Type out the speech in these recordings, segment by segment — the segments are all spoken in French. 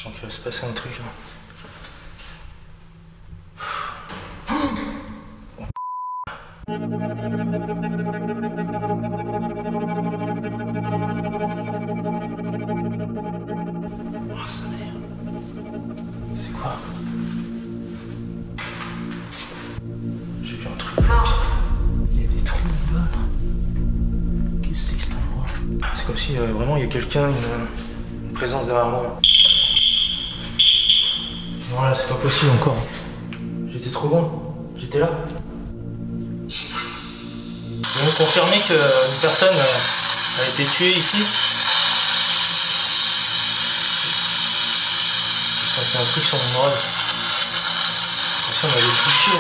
sens qu'il va se passer un truc là. Oh sa mère. C'est quoi? J'ai vu un truc. Il y a des trous là. Qu'est-ce que c'est que cet endroit? C'est comme si vraiment il y a quelqu'un, une présence derrière moi. Non là c'est pas possible encore. J'étais trop bon. J'étais là. Vous me confirmez qu'une personne a été tuée ici? J'ai senti un truc sur mon oreille. Comme si on m'avait touché.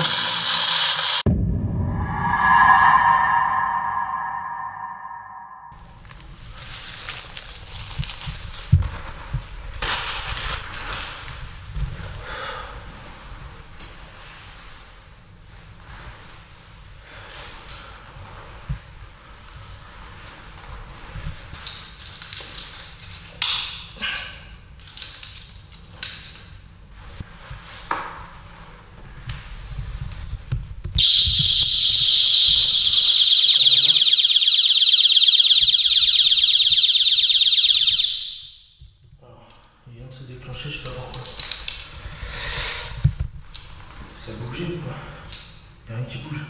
Il vient de se déclencher, je sais pas pourquoi. Ça a bougé ou quoi? Y'a rien qui bouge.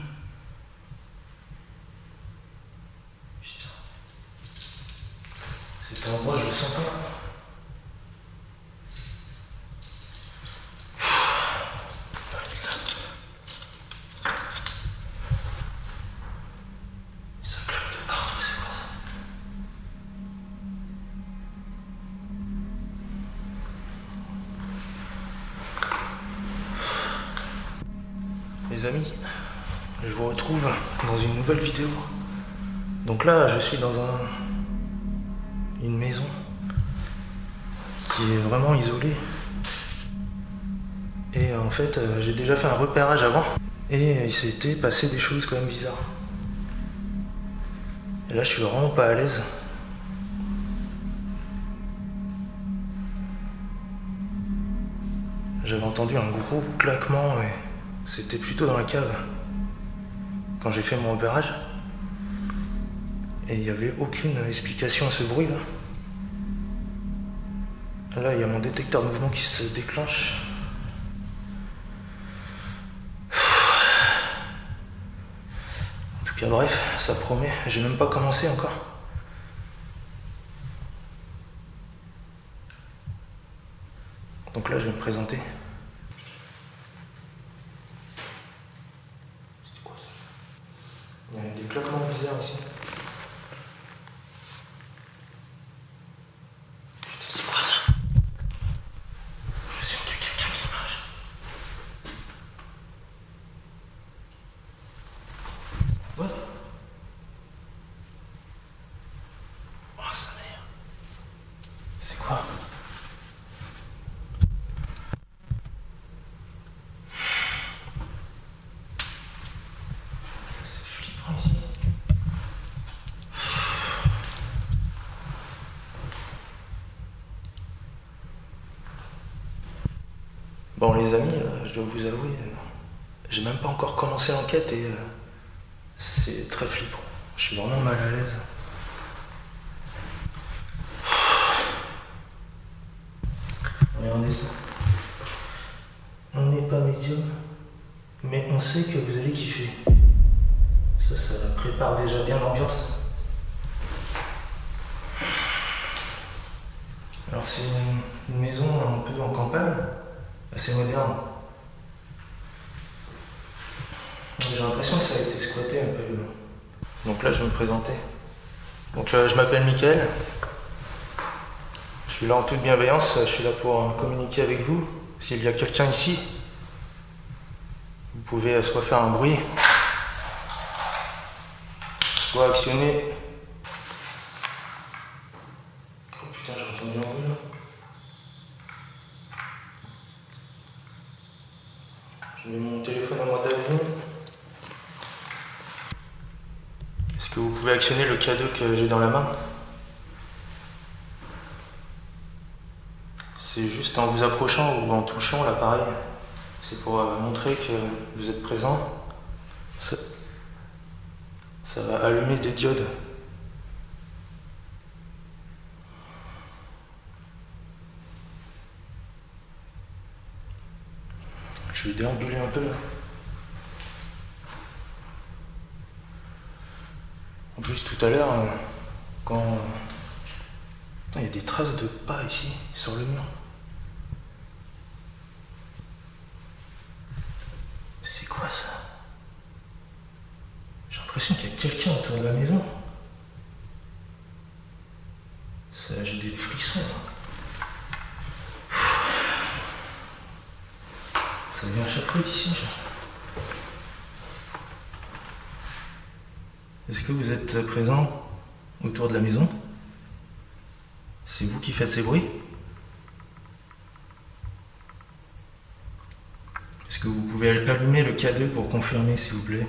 Putain. Cet endroit, je le sens pas. Ça claque de partout, c'est quoi ça? Les amis, je vous retrouve dans une nouvelle vidéo. Donc là, je suis dans une maison qui est vraiment isolée. Et en fait, j'ai déjà fait un repérage avant. Et il s'était passé des choses quand même bizarres. Et là, je suis vraiment pas à l'aise. J'avais entendu un gros claquement et c'était plutôt dans la cave quand j'ai fait mon repérage. Et il n'y avait aucune explication à ce bruit là. Là, il y a mon détecteur de mouvement qui se déclenche. En tout cas, bref, ça promet. J'ai même pas commencé encore. Donc là, je vais me présenter. C'était quoi ça? Il y a des claquements bizarres ici. Putain, c'est quoi ça? Je sens qu'il y a quelqu'un qui marche. What? Oh sa mère. C'est quoi? C'est flippant ici. Bon les amis, je dois vous avouer, j'ai même pas encore commencé l'enquête et c'est très flippant. Je suis vraiment mal à l'aise. Regardez ça. On n'est pas médium, mais on sait que vous allez kiffer. Ça prépare déjà bien l'ambiance. Alors c'est une maison un peu en campagne, assez moderne. J'ai l'impression que ça a été squatté un peu. Donc là je vais me présenter. Donc je m'appelle Mickaël. Je suis là en toute bienveillance, je suis là pour communiquer avec vous. S'il y a quelqu'un ici, vous pouvez soit faire un bruit, soit actionner. Oh putain, j'ai entendu un bruit là. Je mets mon téléphone en mode avion. Est-ce que vous pouvez actionner le cadeau que j'ai dans la main? C'est juste en vous approchant ou en touchant l'appareil. C'est pour montrer que vous êtes présent. Ça va allumer des diodes. Je vais déambuler un peu là. En plus tout à l'heure, quand... Putain, il y a des traces de pas ici, sur le mur. C'est quoi ça? J'ai l'impression qu'il y a quelqu'un autour de la maison. Ça, j'ai des frissons là. Ça vient à chaque fois d'ici. Est-ce que vous êtes présent autour de la maison? C'est vous qui faites ces bruits? Est-ce que vous pouvez allumer le K2 pour confirmer, s'il vous plaît?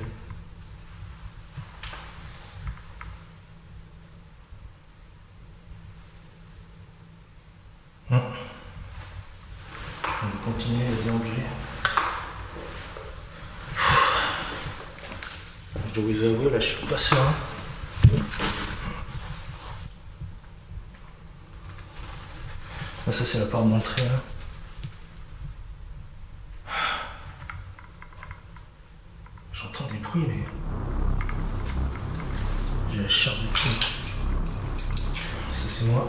On va continuer à déambuler. Je dois vous avouer, là, je suis pas serein. Ah, ça, c'est la porte d'entrée, là. J'entends des bruits, mais... j'ai la chair de poule. Ça, c'est moi.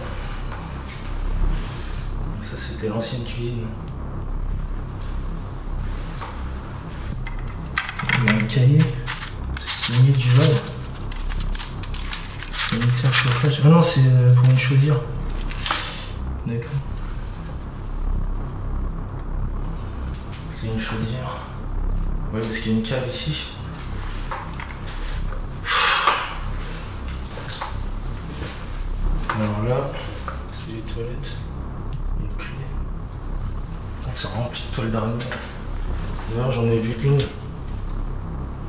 Ça, c'était l'ancienne cuisine. Il y a un cahier signé du Val. Unitaire chauffage. Ah non, c'est pour une chaudière. D'accord. C'est une chaudière. Ouais, parce qu'il y a une cave ici. Alors là, c'est les toilettes. Une clé. C'est rempli de toiles d'araignée. D'ailleurs, j'en ai vu une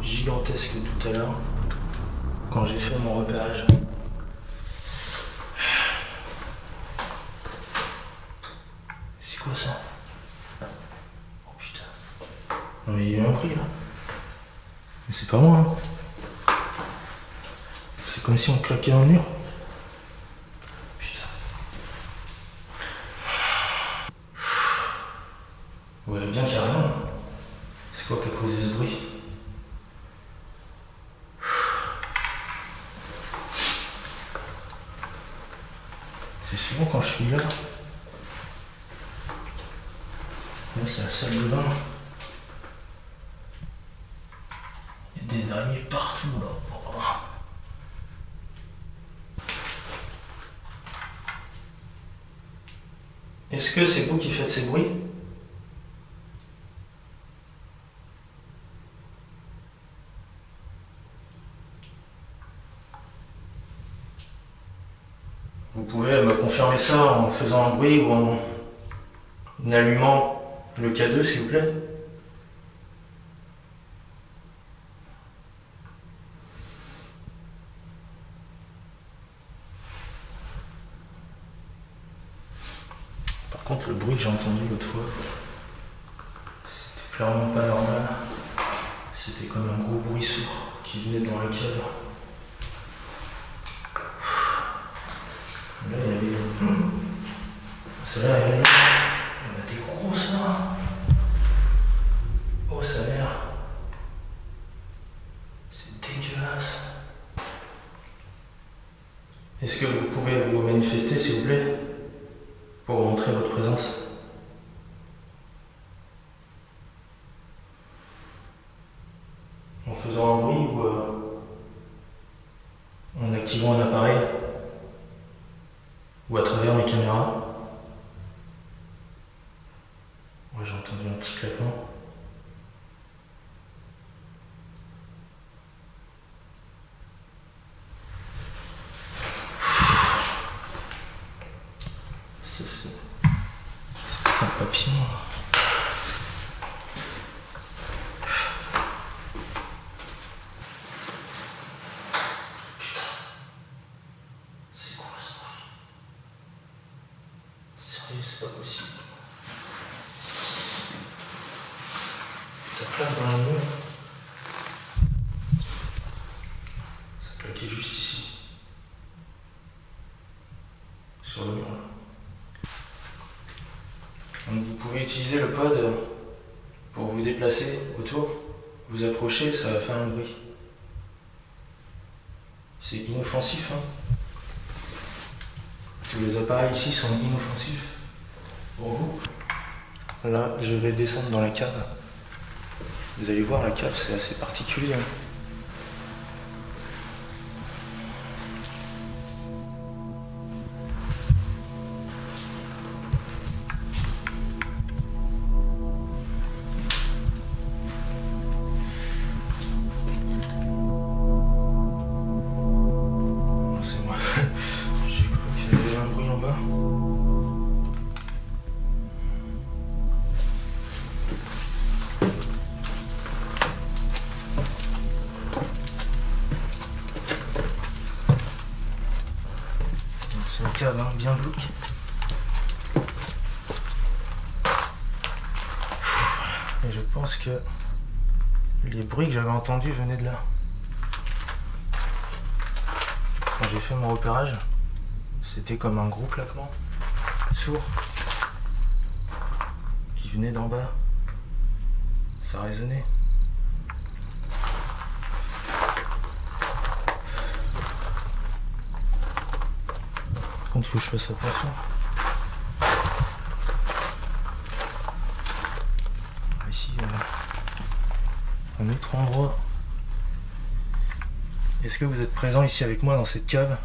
gigantesque tout à l'heure quand j'ai fait mon repérage. C'est quoi ça? Oh putain. Non mais il y a eu un bruit là. Mais c'est pas moi hein. C'est comme si on claquait un mur. Putain. Vous voyez bien qu'il n'y a rien. C'est quoi qui a causé ce bruit? C'est souvent quand je suis là. Là, c'est la salle de bain. Il y a des araignées partout là. Est-ce que c'est vous qui faites ces bruits? Vous pouvez me confirmer ça en faisant un bruit ou en allumant le K2, s'il vous plaît? Par contre, le bruit que j'ai entendu l'autre fois, c'était clairement pas normal. C'était comme un gros bruit sourd qui venait dans la cave. Là, il y avait... Celle-là, il y en a des grosses là. Oh, ça a l'air... C'est dégueulasse. Est-ce que vous pouvez vous manifester, s'il vous plaît, pour montrer votre présence? En faisant un bruit ou en activant un appareil? Ou à travers mes caméras? Moi j'ai entendu un petit claquement. Ça c'est pas un papillon. C'est quoi ce bruit? C'est C'est pas possible. Ça claque dans les murs. Ça claquait juste ici. Sur le mur là. Donc vous pouvez utiliser le pod pour vous déplacer autour. Vous approchez, ça va faire un bruit. C'est inoffensif. Hein. Tous les appareils ici sont inoffensifs pour vous. Là, je vais descendre dans la cave. Vous allez voir, la cave, c'est assez particulier. Hein. C'est moi. J'ai cru qu'il y avait un bruit en bas. C'est une cave hein, bien glauque. Et je pense que les bruits que j'avais entendus venaient de là. Quand j'ai fait mon repérage, c'était comme un gros claquement sourd qui venait d'en bas. Ça résonnait. Par contre, il faut que je fasse attention. Ici, un autre endroit. Est-ce que vous êtes présent ici avec moi dans cette cave?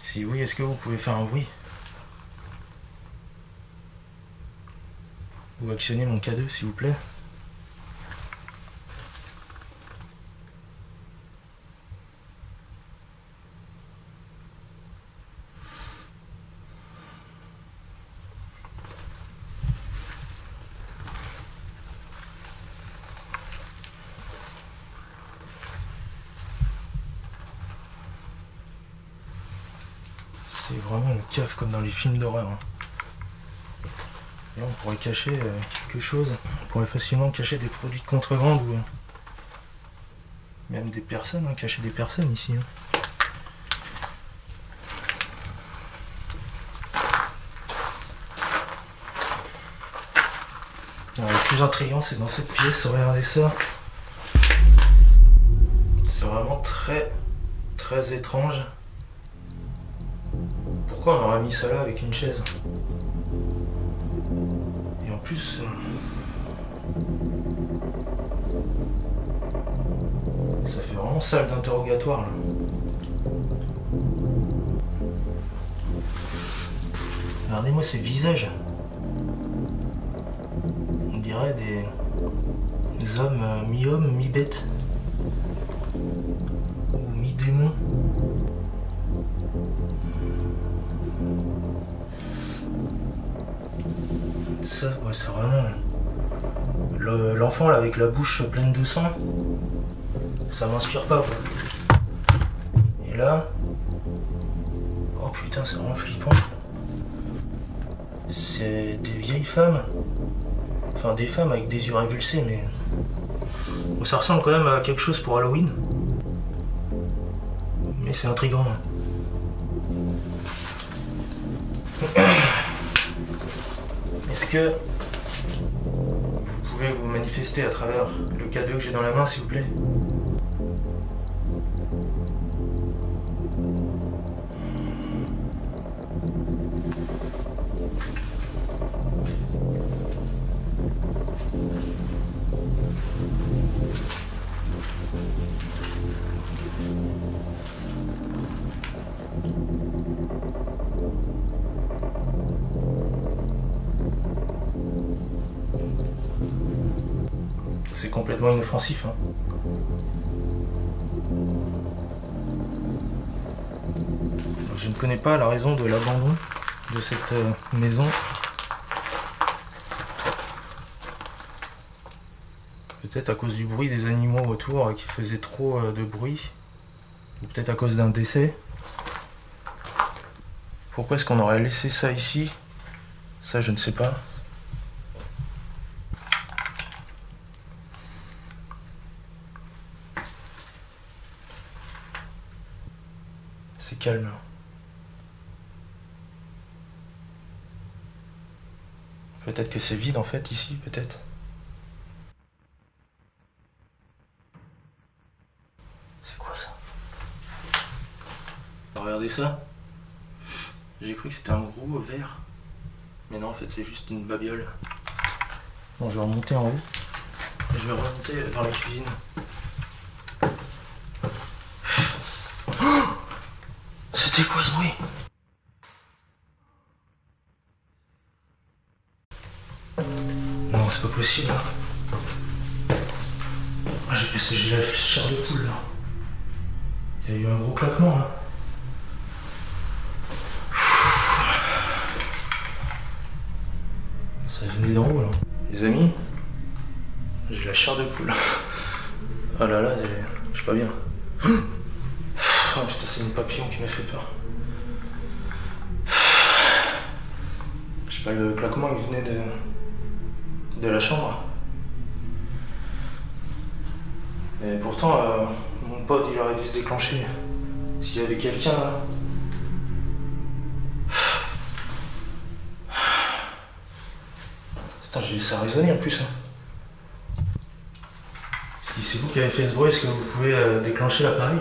Si oui, est-ce que vous pouvez faire un bruit? Ou actionner mon K2 s'il vous plaît? C'est vraiment une cave comme dans les films d'horreur. Hein. Là, on pourrait cacher quelque chose. On pourrait facilement cacher des produits de contrebande ou même des personnes, hein, cacher des personnes ici. Hein. Alors, le plus intriguant, c'est dans cette pièce. Regardez ça. C'est vraiment très, très étrange. Pourquoi on aurait mis ça là avec une chaise? Et en plus, ça fait vraiment salle d'interrogatoire là. Regardez-moi ces visages. On dirait des hommes mi-hommes, mi-bêtes. Ou mi-démons. Ça, ouais, c'est vraiment... L'enfant là avec la bouche pleine de sang, ça m'inspire pas quoi. Et là... Oh putain, c'est vraiment flippant. C'est des vieilles femmes. Enfin des femmes avec des yeux révulsés mais... Bon, ça ressemble quand même à quelque chose pour Halloween. Mais c'est intriguant. Est-ce que vous pouvez vous manifester à travers le K2 que j'ai dans la main, s'il vous plaît? C'est complètement inoffensif. Hein. Je ne connais pas la raison de l'abandon de cette maison. Peut-être à cause du bruit des animaux autour qui faisaient trop de bruit. Ou peut-être à cause d'un décès. Pourquoi est-ce qu'on aurait laissé ça ici? Ça, je ne sais pas. C'est calme. Peut-être que c'est vide en fait ici, peut-être. C'est quoi ça? Regardez ça. J'ai cru que c'était un gros verre. Mais non, en fait, c'est juste une babiole. Bon, je vais remonter en haut. Et je vais remonter dans la cuisine. Oh, c'était quoi ce bruit? Non, c'est pas possible. Ah, j'ai la chair de poule là. Il y a eu un gros claquement là. Ça venait d'en haut là. Les amis, j'ai la chair de poule. Ah là là, je suis pas bien. Oh putain, c'est une papillon qui m'a fait peur. Je sais pas, le claquement il venait de la chambre. Et pourtant, mon pote il aurait dû se déclencher. S'il y avait quelqu'un là. Putain, j'ai ça a résonné en plus. Si c'est vous qui avez fait ce bruit, est-ce que vous pouvez déclencher l'appareil?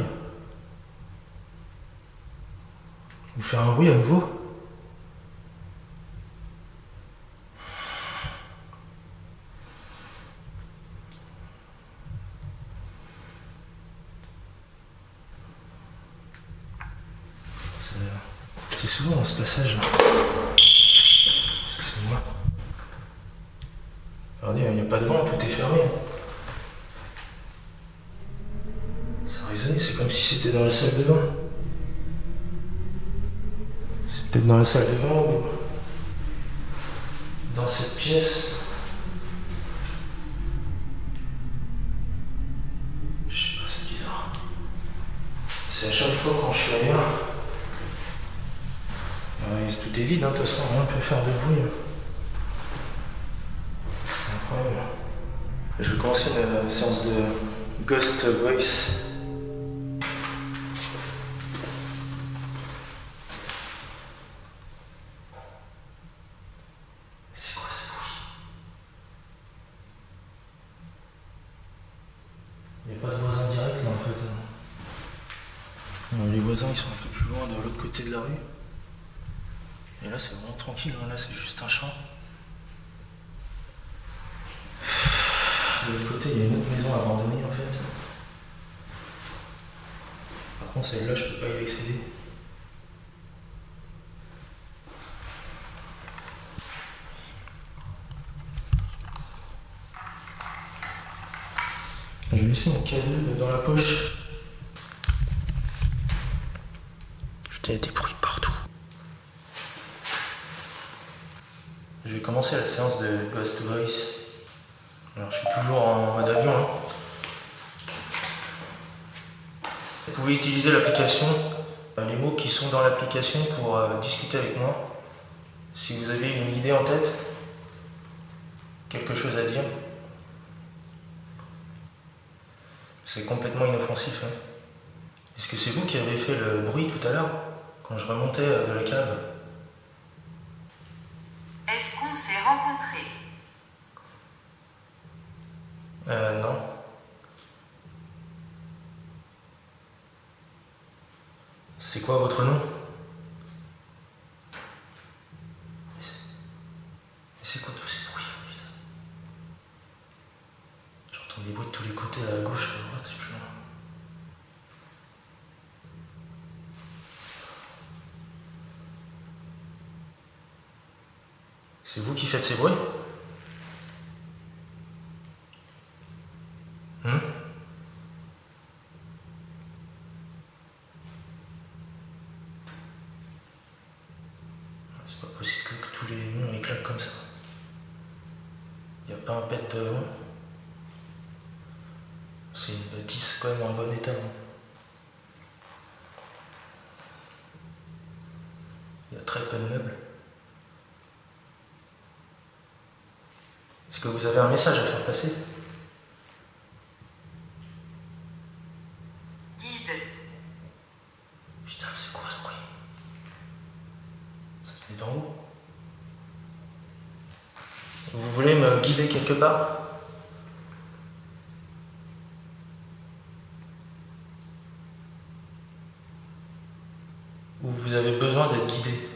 Ou faire un bruit à nouveau? C'est souvent dans ce passage. Excusez-moi. Regardez, il n'y a pas de vent, tout est fermé. Ça a résonné, c'est comme si c'était dans la salle de bain. C'est peut-être dans la salle de bain ou dans cette pièce. Je sais pas, c'est bizarre. C'est à chaque fois quand je suis ailleurs. Tout est vide, hein, de toute façon, rien ne peut faire de bruit. C'est incroyable. Je vais commencer une séance de Ghost Voice. C'est quoi ce bruit? Il n'y a pas de voisins directs là en fait. Les voisins ils sont un peu plus loin de l'autre côté de la rue. Et là c'est vraiment tranquille, hein. Là c'est juste un champ. De l'autre côté il y a une autre maison abandonnée en fait. Par contre celle-là je peux pas y accéder. Je vais laisser mon cadeau dans la poche. Putain, il y a des bruits partout. Je vais commencer la séance de Ghost Voice. Alors je suis toujours en mode avion. Hein. Vous pouvez utiliser l'application, les mots qui sont dans l'application pour discuter avec moi. Si vous avez une idée en tête, quelque chose à dire. C'est complètement inoffensif. Hein. Est-ce que c'est vous qui avez fait le bruit tout à l'heure, quand je remontais de la cave? Est-ce qu'on s'est rencontrés? Non. C'est quoi votre nom? C'est quoi tous ces bruits? Putain. J'entends des bruits de tous les côtés, à gauche, à droite, je sais plus loin. C'est vous qui faites ces bruits? C'est pas possible que tous les murs éclatent comme ça. Y a pas un pet devant. C'est une bâtisse quand même en bon état. Hein. Il y a très peu de meubles. Est-ce que vous avez un message à faire passer? Guide. Putain, c'est quoi ce bruit? Ça venait d'en haut. Vous voulez me guider quelque part? Ou vous avez besoin d'être guidé?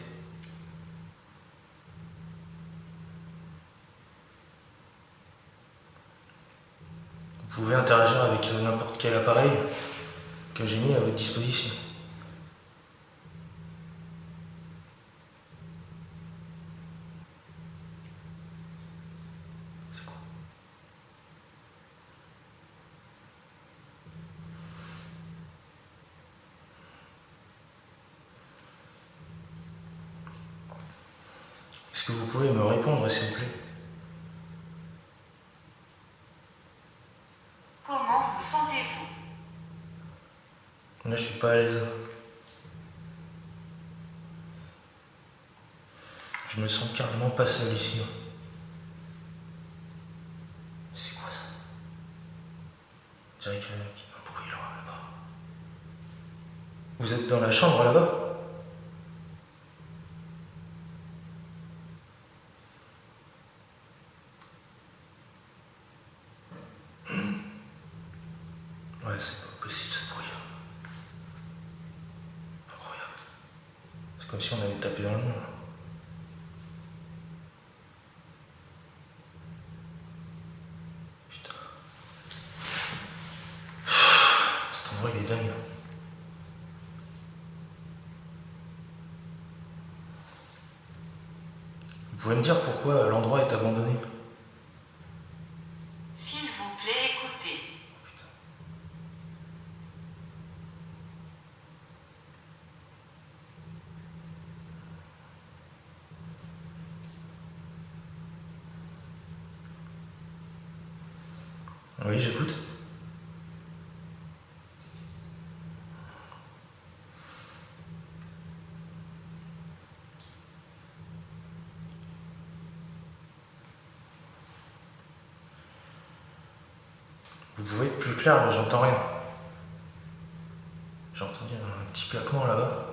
Vous pouvez interagir avec n'importe quel appareil que j'ai mis à votre disposition. C'est quoi? Est-ce que vous pouvez me répondre, s'il vous plaît? Comment vous sentez-vous? Là, je suis pas à l'aise. Je me sens carrément pas seul ici. C'est quoi ça? Je dirais qu'il y a un bruit là-bas. Vous êtes dans la chambre là-bas? Ouais, c'est pas possible ce bruit. Incroyable. C'est comme si on avait tapé dans le mur. Putain. Cet endroit il est dingue. Vous pouvez me dire pourquoi l'endroit est abandonné? S'il vous plaît, écoutez. Oui, j'écoute. Vous pouvez être plus clair, là, j'entends rien. J'ai entendu un petit claquement là-bas.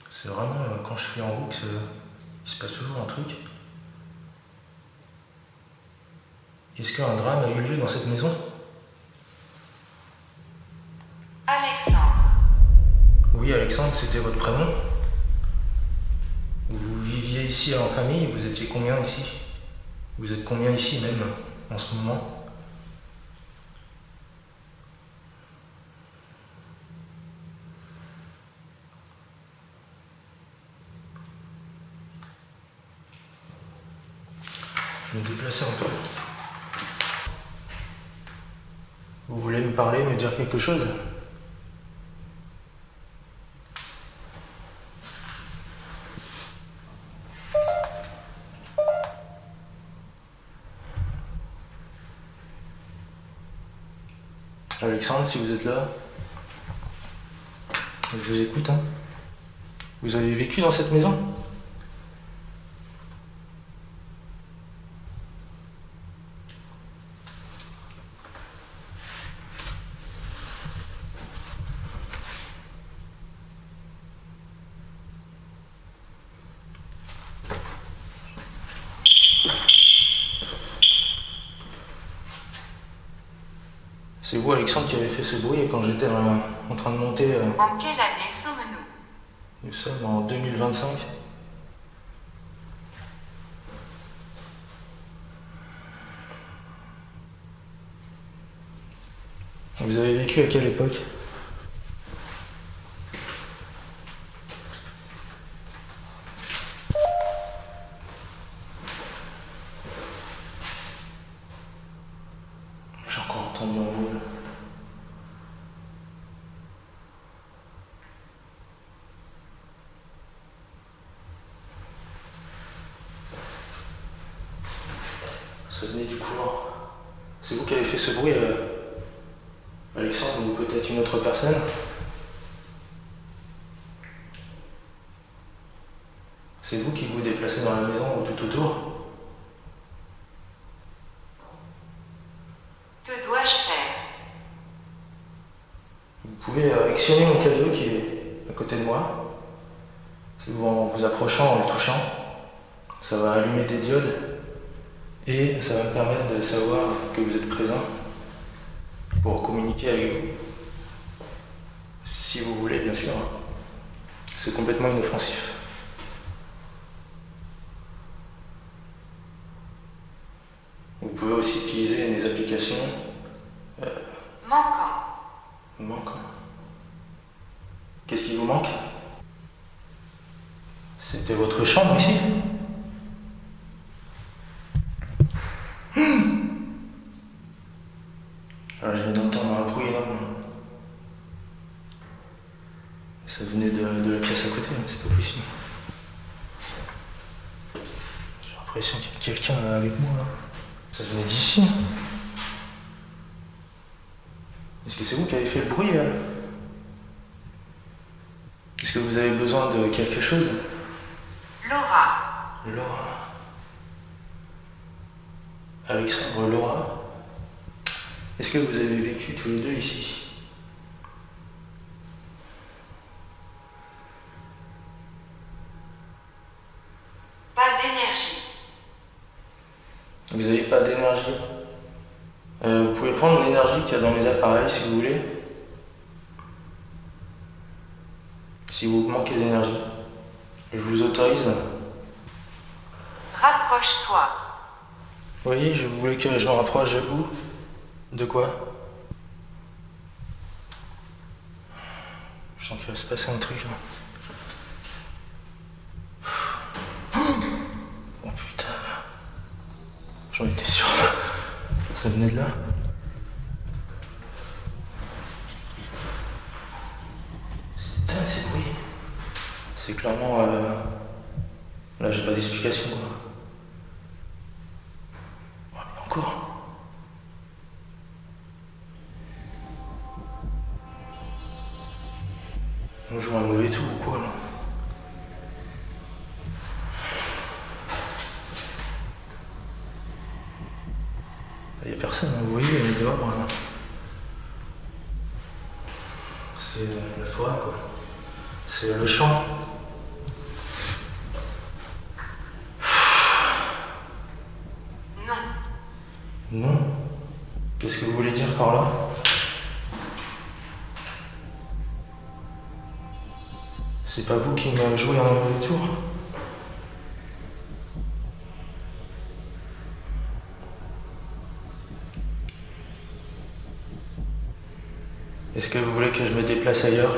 C'est vraiment quand je suis en haut il se passe toujours un truc. Est-ce qu'un drame a eu lieu dans cette maison? Alexandre. Oui, Alexandre, c'était votre prénom. Vous viviez ici en famille, vous étiez combien ici? Vous êtes combien ici même en ce moment? Je vais me déplacer un peu. Vous voulez me parler, me dire quelque chose? Alexandre, si vous êtes là, je vous écoute. Hein. Vous avez vécu dans cette maison? C'est vous, Alexandre, qui avez fait ce bruit quand j'étais en train de monter. En quelle année sommes-nous? Nous sommes en 2025. Vous avez vécu à quelle époque? J'ai encore entendu un vol. Ça venait du courant. C'est vous qui avez fait ce bruit, Alexandre, ou peut-être une autre personne? C'est vous qui vous déplacez dans la maison ou tout autour? Que dois-je faire? Vous pouvez actionner mon cadeau qui est à côté de moi. En vous approchant, en le touchant, ça va allumer des diodes et ça va me permettre de savoir que vous êtes présent pour communiquer avec vous. Si vous voulez, bien sûr. C'est complètement inoffensif. Vous pouvez aussi utiliser des applications Manquant. Qu'est-ce qui vous manque? C'était votre chambre ici? Alors, je viens d'entendre un bruit énorme. Ça venait de la pièce à côté, mais c'est pas possible. J'ai l'impression qu'il y a quelqu'un avec moi là. Ça venait d'ici. Est-ce que c'est vous qui avez fait le bruit là? Est-ce que vous avez besoin de quelque chose? Laura. Laura. Alexandre, Laura. Est-ce que vous avez vécu tous les deux ici? Pas d'énergie. Vous n'avez pas d'énergie? Vous pouvez prendre l'énergie qu'il y a dans mes appareils si vous voulez. Si vous manquez d'énergie. Je vous autorise. Rapproche-toi. Oui, je voulais que je me rapproche de où? De quoi? Je sens qu'il va se passer un truc là. Oh putain. J'en étais sûr. Ça venait de là. C'est dingue ces bruits. C'est clairement... Là j'ai pas d'explication quoi. Oh, mais encore. On joue un mauvais tour ou quoi là? Il n'y a personne, hein, vous voyez, il est dehors là. C'est la forêt quoi. C'est le champ. Non. Non? Qu'est-ce que vous voulez dire par là? C'est pas vous qui m'avez joué un mauvais tour? Est-ce que vous voulez que je me déplace ailleurs?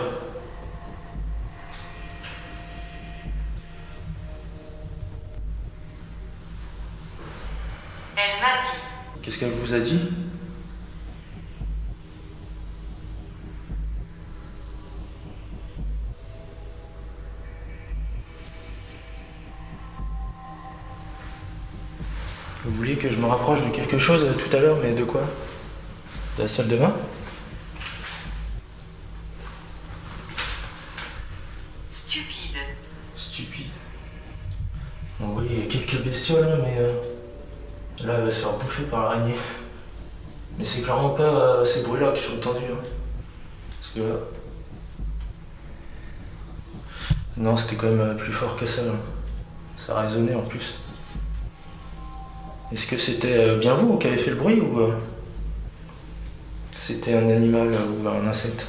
Elle m'a dit. Qu'est-ce qu'elle vous a dit? Vous vouliez que je me rapproche de quelque chose tout à l'heure, mais de quoi? De la salle de bain? Stupide. Stupide. Bon, oui, il y a quelques bestioles, mais là, elle va se faire bouffer par l'araignée. Mais c'est clairement pas ces bruits-là que j'ai entendus. Hein. Parce que là... Non, c'était quand même plus fort que ça. Là. Ça résonnait en plus. Est-ce que c'était bien vous qui avez fait le bruit ou c'était un animal ou un insecte?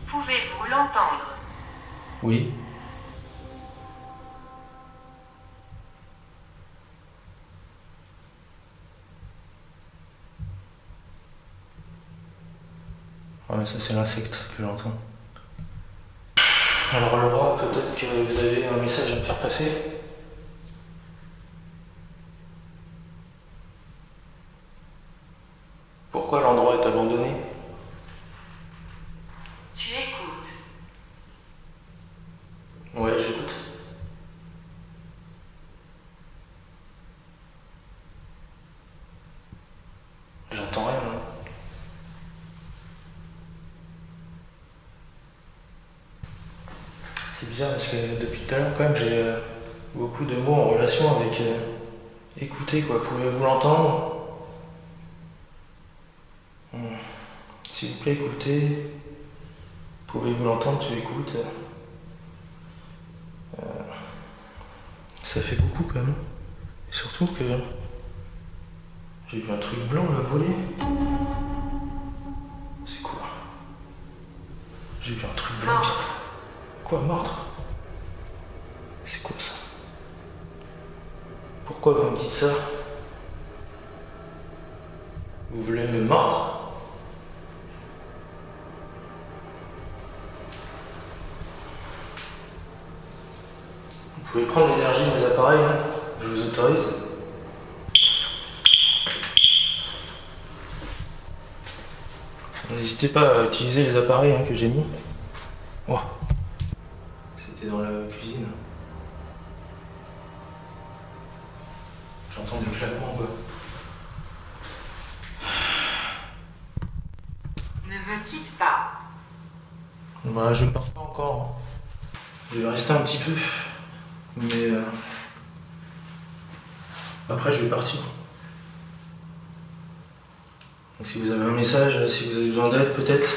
Pouvez-vous l'entendre? Oui. Ouais, ça c'est l'insecte que j'entends. Alors Laura, peut-être que vous avez un message à me faire passer? Pourquoi l'endroit est abandonné? Tu écoutes. Ouais, j'écoute. bizarre parce que depuis tout à l'heure, quand même, j'ai beaucoup de mots en relation avec écouter, quoi. Pouvez-vous l'entendre? S'il vous plaît, écoutez. Pouvez-vous l'entendre? Tu écoutes. Ça fait beaucoup quand même. Et surtout que j'ai vu un truc blanc là voler. C'est quoi? J'ai vu un truc blanc. Mordre. Quoi, mordre? C'est quoi ça? Pourquoi vous me dites ça? Vous voulez me mordre? Vous pouvez prendre l'énergie de mes appareils, hein. Je vous autorise. N'hésitez pas à utiliser les appareils que j'ai mis. Oh. C'était dans la cuisine. J'entends des claquements, quoi. Ne me quitte pas. Bah, je ne pars pas encore. Hein. Je vais rester un petit peu. Mais après, je vais partir. Donc, si vous avez un message, si vous avez besoin d'aide, peut-être,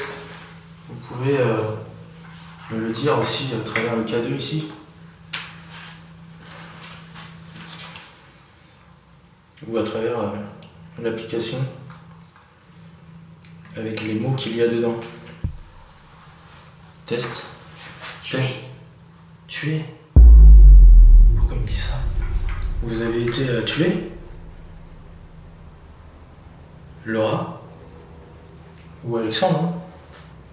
vous pouvez me le dire aussi à travers le K2 ici. Ou à travers l'application avec les mots qu'il y a dedans. Test. Tuer. Tuer. Pourquoi il me dit ça? Vous avez été tué? Laura? Ou Alexandre? Hein.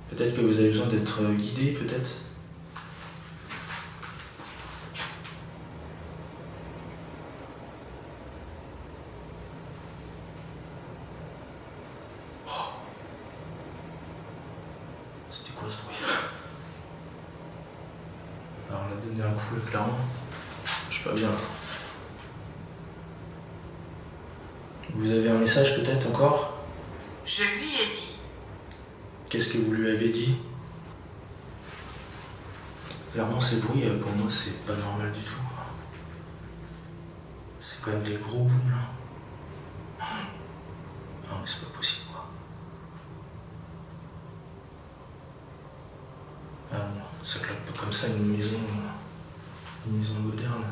Peut-être que vous avez besoin d'être guidé, peut-être. C'était quoi ce bruit? Alors on a donné un coup là, clairement. Je suis pas bien. Vous avez un message peut-être encore? Je lui ai dit. Qu'est-ce que vous lui avez dit? Clairement ces bruits pour moi c'est pas normal du tout. C'est quand même des gros booms là. Non mais c'est pas possible quoi. Ah non, ça claque pas comme ça une maison moderne.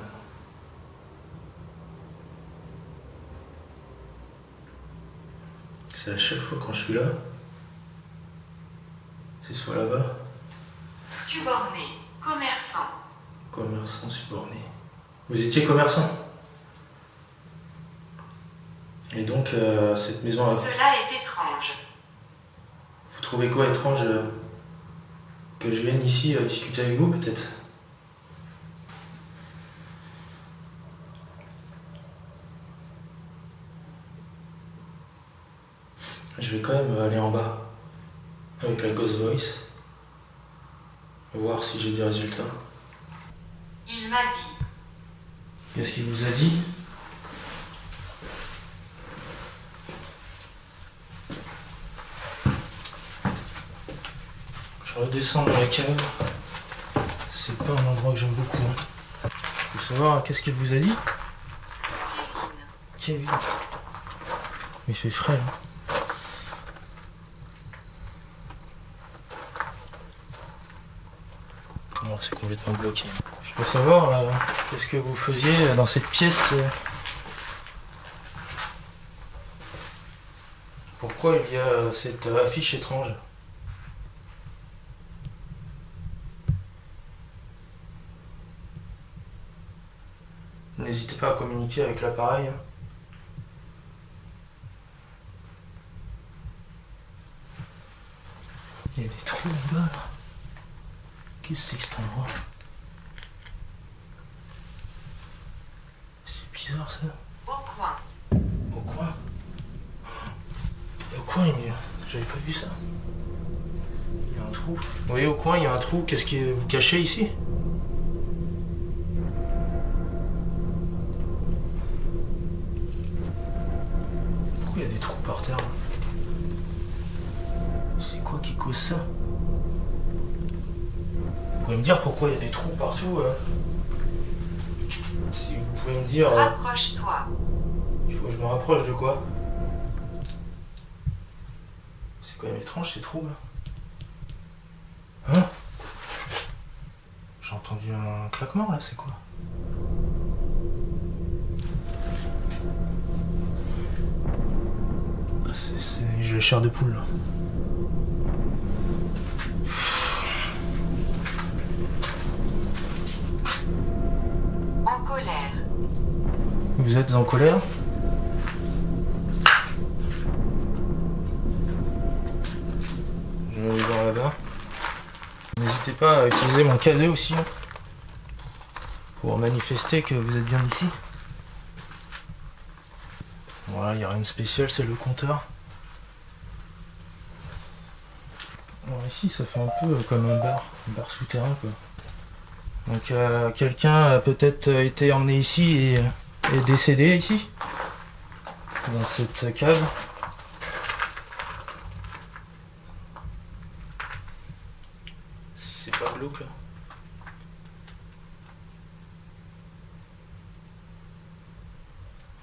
C'est à chaque fois quand je suis là. C'est soit là-bas. Suborné. Commerçant. Commerçant suborné. Vous étiez commerçant? Et donc cette maison là. Cela est étrange. Vous trouvez quoi étrange que je vienne ici discuter avec vous peut-être? Je vais quand même aller en bas avec la Ghost Voice, voir si j'ai des résultats. Il m'a dit. Qu'est-ce qu'il vous a dit? Je redescends dans la cave. C'est pas un endroit que j'aime beaucoup. Hein. Je peux savoir qu'est-ce qu'il vous a dit? Kevin. Kevin. Il fait frais. Hein. Non, c'est complètement bloqué. Je peux savoir qu'est-ce que vous faisiez dans cette pièce? Pourquoi il y a cette affiche étrange? N'hésitez pas à communiquer avec l'appareil. Hein. Il y a des trous là-bas là. Qu'est-ce que c'est que cet endroit? C'est bizarre ça. Au coin. Au coin? Au coin, j'avais pas vu ça. Il y a un trou. Vous voyez au coin, il y a un trou. Qu'est-ce que vous cachez ici? Pourquoi il y a des trous par terre? C'est quoi qui cause ça? Vous pouvez me dire pourquoi il y a des trous partout Si vous pouvez me dire... Rapproche-toi. il faut que je me rapproche de quoi? C'est quand même étrange ces trous là. Hein? J'ai entendu un claquement là, c'est quoi? Ah, j'ai la chair de poule là. En colère. Vous êtes en colère? Je vais aller voir là-bas. N'hésitez pas à utiliser mon cadet aussi hein, pour manifester que vous êtes bien ici. Voilà, il n'y a rien de spécial, c'est le compteur. Alors ici, ça fait un peu comme un bar souterrain quoi. Donc quelqu'un a peut-être été emmené ici et est décédé ici, dans cette cave. Si c'est pas glauque là.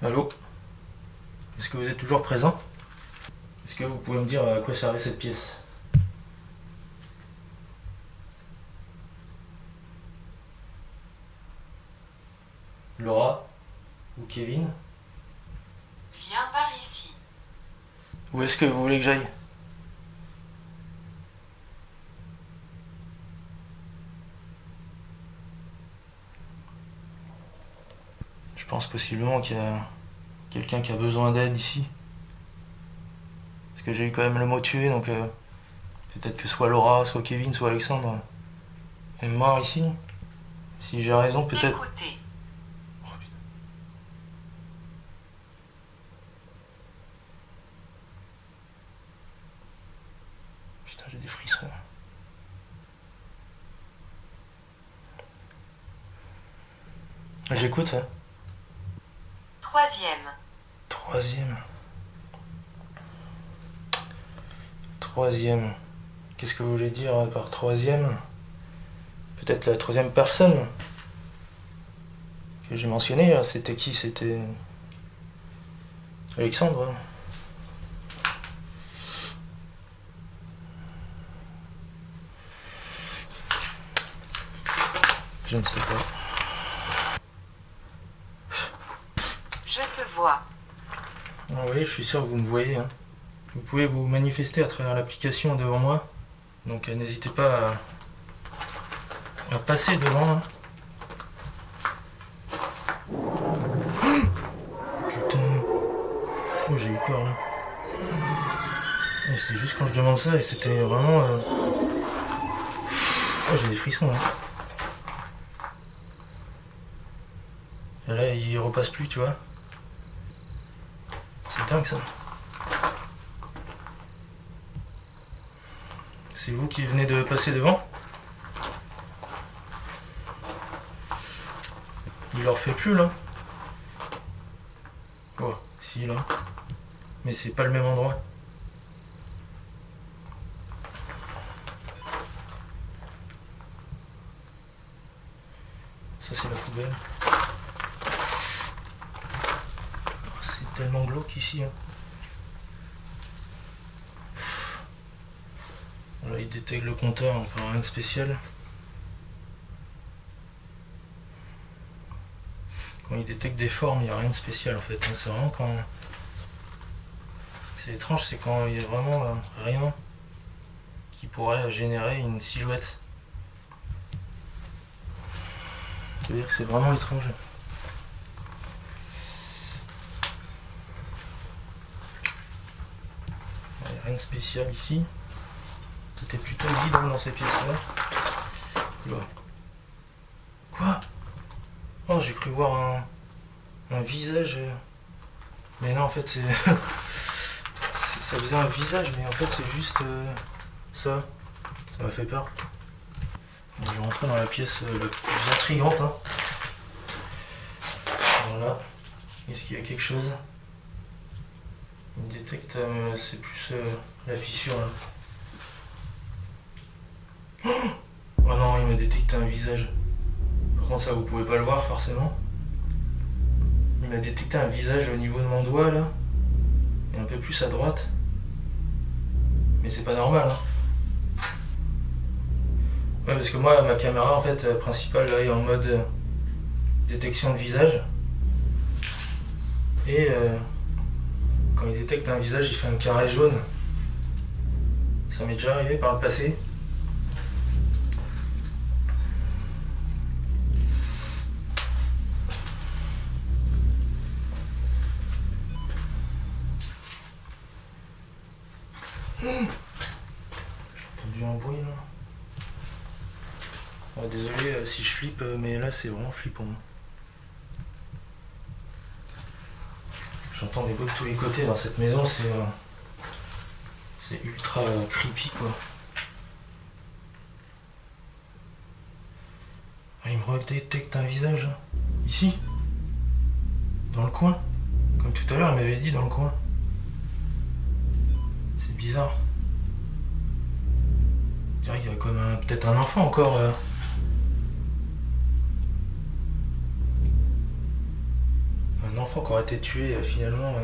Allô? Est-ce que vous êtes toujours présent? Est-ce que vous pouvez me dire à quoi servait cette pièce? Laura ou Kevin? Viens par ici. Où est-ce que vous voulez que j'aille? Je pense possiblement qu'il y a quelqu'un qui a besoin d'aide ici. Parce que j'ai eu quand même le mot tué, donc peut-être que soit Laura, soit Kevin, soit Alexandre est mort ici. Si j'ai raison, peut-être... Écoutez. Oh, putain. Putain, j'ai des frissons. J'écoute, hein. Troisième. Troisième. Qu'est-ce que vous voulez dire par troisième? Peut-être la troisième personne que j'ai mentionnée, hein. C'était qui? C'était Alexandre. Je ne sais pas. Je te vois. Ah oui, je suis sûr que vous me voyez. Hein. Vous pouvez vous manifester à travers l'application devant moi. Donc n'hésitez pas à passer devant. Hein. Putain. Oh, j'ai eu peur là. Et c'est juste quand je demande ça et c'était vraiment... Oh, j'ai des frissons là. Et là, il repasse plus, tu vois. C'est dingue ça. C'est vous qui venez de passer devant? Il leur fait plus là. Oh, si là. Mais c'est pas le même endroit. Ça c'est la poubelle. Oh, c'est tellement glauque ici. Hein. Là il détecte le compteur, encore rien de spécial. Quand il détecte des formes, il n'y a rien de spécial en fait. Hein. C'est vraiment quand... C'est étrange, c'est quand il y a vraiment rien qui pourrait générer une silhouette. C'est-à-dire que c'est vraiment étrange. Il n'y a rien de spécial ici. C'était plutôt vide hein, dans ces pièces-là. Quoi? Oh, j'ai cru voir un visage. Mais non, en fait, c'est... ça faisait un visage, mais en fait, c'est juste ça. Ça m'a fait peur. Bon, je vais rentrer dans la pièce la plus intrigante. Hein. Voilà. Est-ce qu'il y a quelque chose? Il détecte, c'est plus la fissure là. Oh non, il m'a détecté un visage. Par contre, ça, vous pouvez pas le voir forcément. Il m'a détecté un visage au niveau de mon doigt là. Et un peu plus à droite. Mais c'est pas normal, hein. Ouais, parce que moi, ma caméra en fait principale là, est en mode détection de visage. Et quand il détecte un visage, il fait un carré jaune. Ça m'est déjà arrivé par le passé. J'ai entendu un bruit là. Oh, désolé si je flippe, mais là c'est vraiment flippant. J'entends des bruits de tous les côtés dans cette maison, c'est ultra creepy quoi. Ah, il me redétecte un visage là. Ici. Dans le coin. Comme tout à l'heure il m'avait dit dans le coin. C'est bizarre. Je dirais qu'il y a comme peut-être un enfant encore. Un enfant qui aurait été tué finalement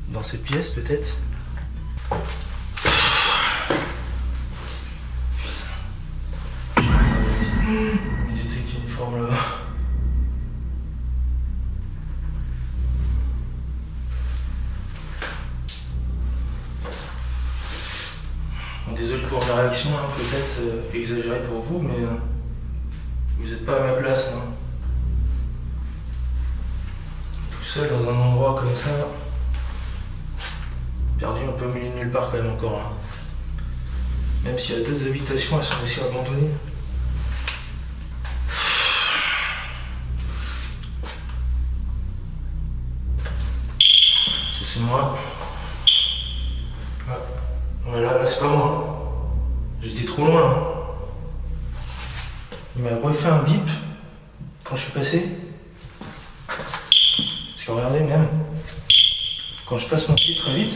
dans cette pièce peut-être. Il détecte une forme là-bas. Désolé pour ma réaction, hein, peut-être exagérée pour vous, mais vous n'êtes pas à ma place. Hein. Tout seul dans un endroit comme ça, perdu un peu au milieu de nulle part quand même encore. Hein. Même s'il y a 2 habitations, elles sont aussi abandonnées. C'est moi. Voilà, là c'est pas moi. J'étais trop loin. Il m'a refait un bip quand je suis passé. Parce que regardez même, quand je passe mon pied très vite,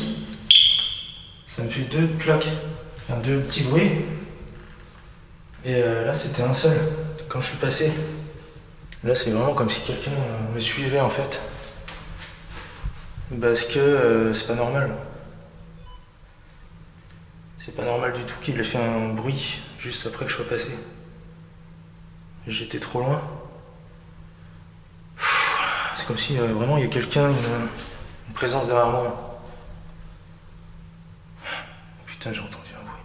ça me fait 2 claques, enfin 2 petits bruits. Et là c'était un seul quand je suis passé. Là c'est vraiment comme si quelqu'un me suivait en fait. Parce que c'est pas normal. C'est pas normal du tout qu'il ait fait un bruit juste après que je sois passé. J'étais trop loin. C'est comme si vraiment il y a quelqu'un, une présence derrière moi. Putain, j'ai entendu un bruit.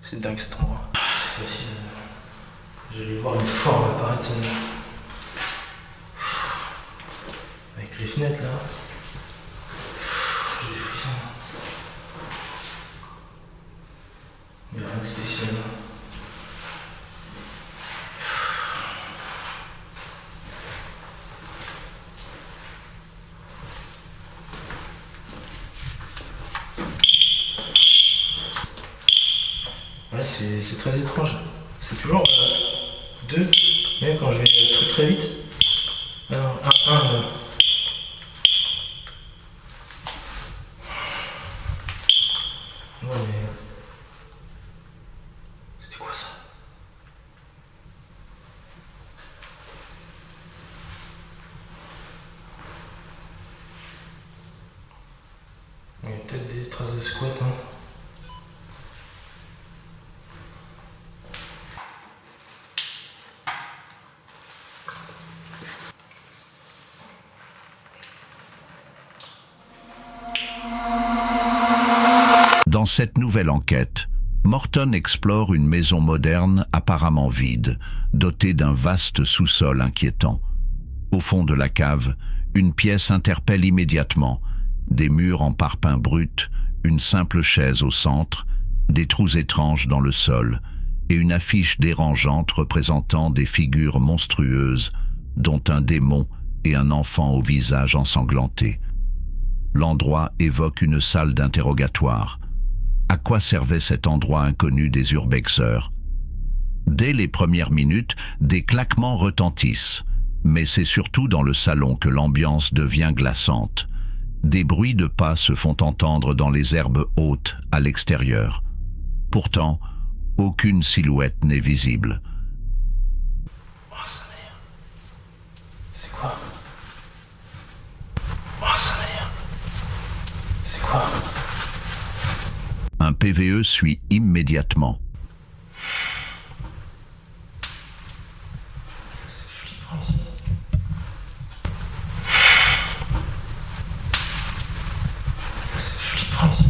C'est dingue cet endroit. C'est facile. J'allais voir une forme apparaître avec les fenêtres là. J'ai des frissons. Il n'y a rien de spécial. Ouais, c'est très étrange. C'est toujours 2, même quand je vais très très vite. Alors, 1. Ouais, mais... C'était quoi ça? Il y a peut-être des traces de squat, hein. Dans cette nouvelle enquête, Morton explore une maison moderne apparemment vide, dotée d'un vaste sous-sol inquiétant. Au fond de la cave, une pièce interpelle immédiatement. Des murs en parpaing brut, une simple chaise au centre, des trous étranges dans le sol et une affiche dérangeante représentant des figures monstrueuses, dont un démon et un enfant au visage ensanglanté. L'endroit évoque une salle d'interrogatoire. À quoi servait cet endroit inconnu des urbexeurs? Dès les premières minutes, des claquements retentissent, mais c'est surtout dans le salon que l'ambiance devient glaçante. Des bruits de pas se font entendre dans les herbes hautes à l'extérieur. Pourtant, aucune silhouette n'est visible. Oh, sa mère. C'est quoi? Oh, sa mère. C'est quoi? Un PVE suit immédiatement. C'est flippant ici. C'est flippant ici.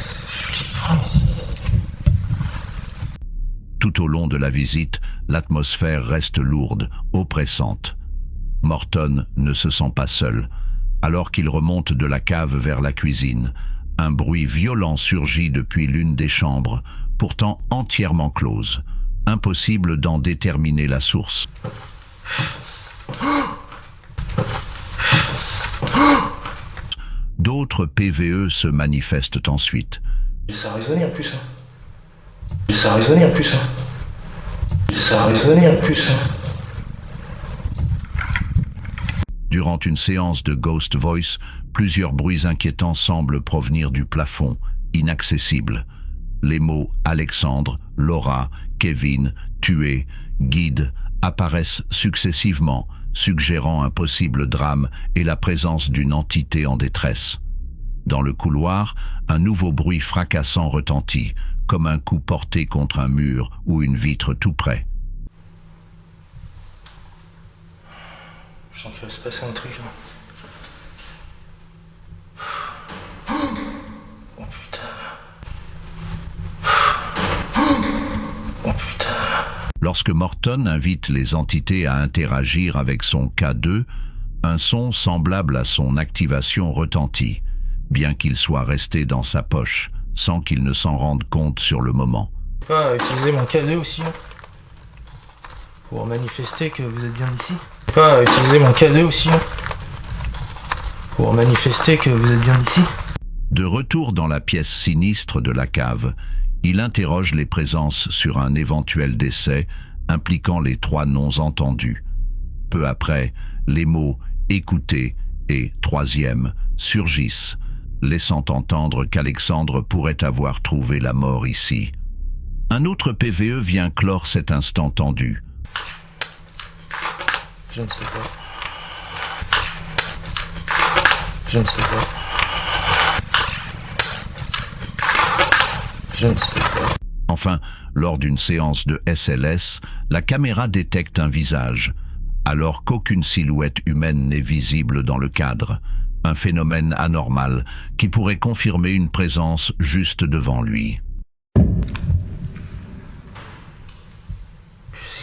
C'est flippant ici. Tout au long de la visite, l'atmosphère reste lourde, oppressante. Morton ne se sent pas seul. Alors qu'il remonte de la cave vers la cuisine, un bruit violent surgit depuis l'une des chambres, pourtant entièrement close. Impossible d'en déterminer la source. D'autres PVE se manifestent ensuite. Ça a résonné en plus. Ça a résonné en plus. Ça a résonné en plus. Durant une séance de Ghost Voice, plusieurs bruits inquiétants semblent provenir du plafond, inaccessible. Les mots Alexandre, Laura, Kevin, tué, guide apparaissent successivement, suggérant un possible drame et la présence d'une entité en détresse. Dans le couloir, un nouveau bruit fracassant retentit, comme un coup porté contre un mur ou une vitre tout près. Je sens qu'il va se passer un truc là. Oh putain. Oh putain. Lorsque Morton invite les entités à interagir avec son K2, un son semblable à son activation retentit, bien qu'il soit resté dans sa poche, sans qu'il ne s'en rende compte sur le moment. Je peux pas utiliser mon K2 aussi pour manifester que vous êtes bien ici. Je peux pas utiliser mon K2 aussi pour manifester que vous êtes bien ici. De retour dans la pièce sinistre de la cave, il interroge les présences sur un éventuel décès impliquant les 3 noms entendus. Peu après, les mots « écouter » et « troisième » surgissent, laissant entendre qu'Alexandre pourrait avoir trouvé la mort ici. Un autre PVE vient clore cet instant tendu. Je ne sais pas. Je ne sais pas. Je ne sais pas. Enfin, lors d'une séance de SLS, la caméra détecte un visage, alors qu'aucune silhouette humaine n'est visible dans le cadre. Un phénomène anormal qui pourrait confirmer une présence juste devant lui. C'est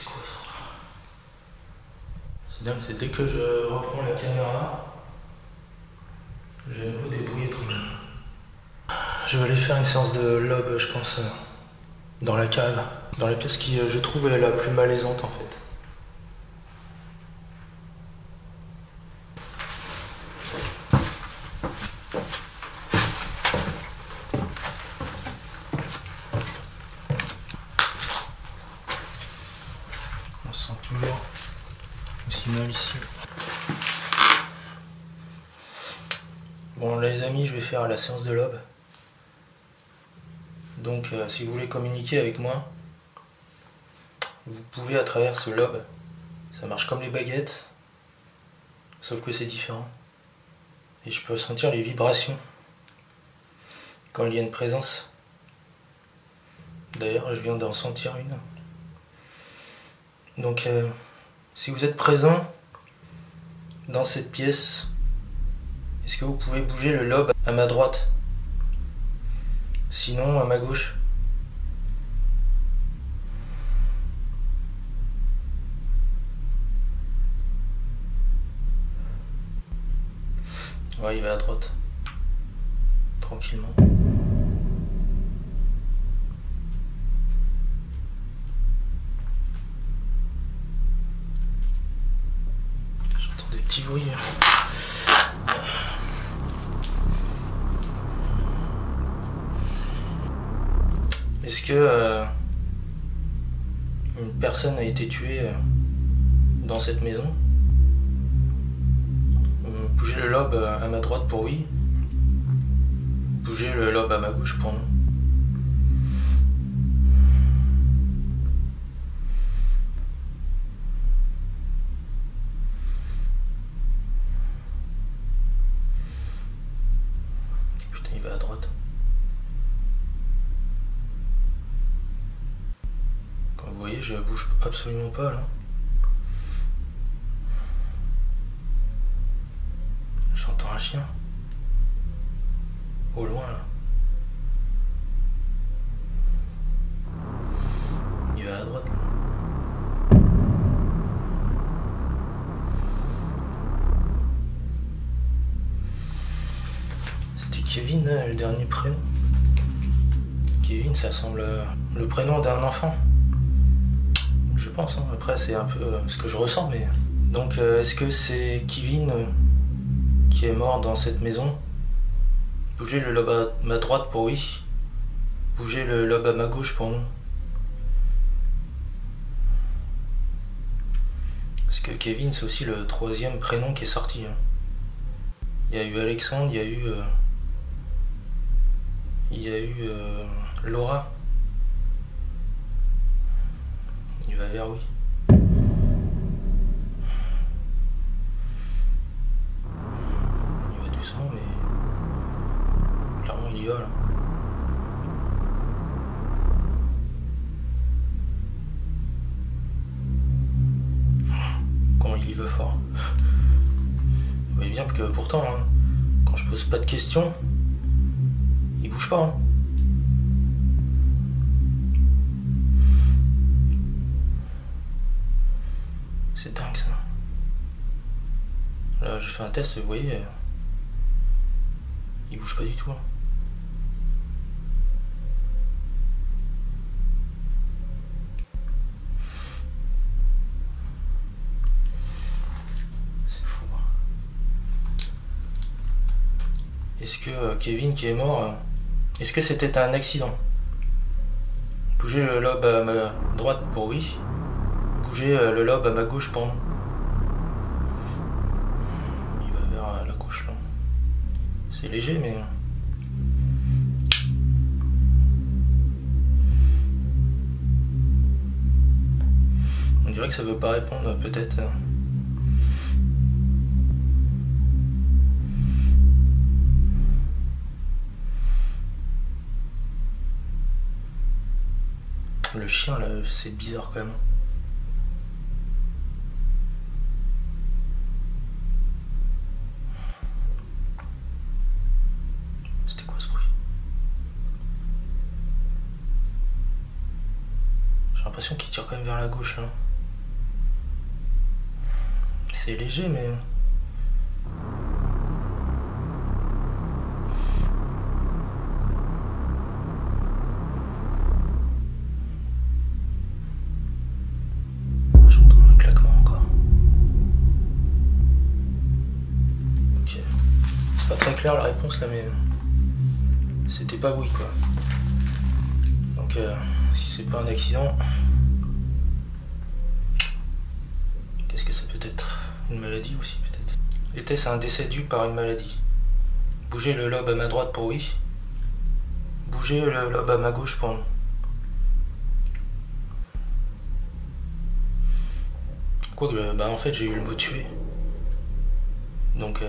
quoi ça? C'est dingue, c'est dès que je reprends la caméra, j'ai un nouveau des bruits étranges. Je vais aller faire une séance de lobe, je pense, dans la cave, dans la pièce qui, je trouve, est la plus malaisante en fait. On se sent toujours aussi mal ici. Bon les amis, je vais faire la séance de lobe. Donc si vous voulez communiquer avec moi, vous pouvez à travers ce lobe. Ça marche comme les baguettes, sauf que c'est différent. Et je peux sentir les vibrations quand il y a une présence. D'ailleurs, je viens d'en sentir une. Donc si vous êtes présent dans cette pièce, est-ce que vous pouvez bouger le lobe à ma droite? Sinon, à ma gauche. Ouais, il va à droite. Tranquillement. J'entends des petits bruits. Est-ce que une personne a été tuée dans cette maison? Bougez le lobe à ma droite pour oui. Bougez le lobe à ma gauche pour nous. Putain, il va à droite. Comme vous voyez, je bouge absolument pas là. J'entends un chien. Au loin là. Il va à droite là. C'était Kevin, hein, le dernier prénom. Kevin, ça semble le prénom d'un enfant. Je pense, hein. Après c'est un peu ce que je ressens, mais... Donc est-ce que c'est Kevin qui est mort dans cette maison? Bougez le lobe à ma droite pour oui. Bougez le lobe à ma gauche pour non. Parce que Kevin, c'est aussi le troisième prénom qui est sorti. Hein. Il y a eu Alexandre, il y a eu Laura. Il va vers oui. Il va doucement, mais... Clairement, il y va, là. Comment il y va fort. Vous voyez bien que pourtant, hein, quand je pose pas de questions, il bouge pas. Hein. C'est dingue, ça. Là, je fais un test, vous voyez, il bouge pas du tout. Hein. Est-ce que Kevin qui est mort, est-ce que c'était un accident? Bougez le lobe à ma droite pour oui. Bougez le lobe à ma gauche pour non. Il va vers la gauche là. C'est léger mais... On dirait que ça veut pas répondre peut-être. Le chien là, c'est bizarre quand même. C'était quoi ce bruit? J'ai l'impression qu'il tire quand même vers la gauche là. C'est léger mais... Très clair la réponse là, mais c'était pas oui quoi. Donc si c'est pas un accident, qu'est-ce que ça peut être? Une maladie aussi peut-être. Était-ce un décès dû par une maladie? Bougez le lobe à ma droite pour oui. Bougez le lobe à ma gauche pour non. Quoique, bah en fait j'ai eu le mot tuer. Donc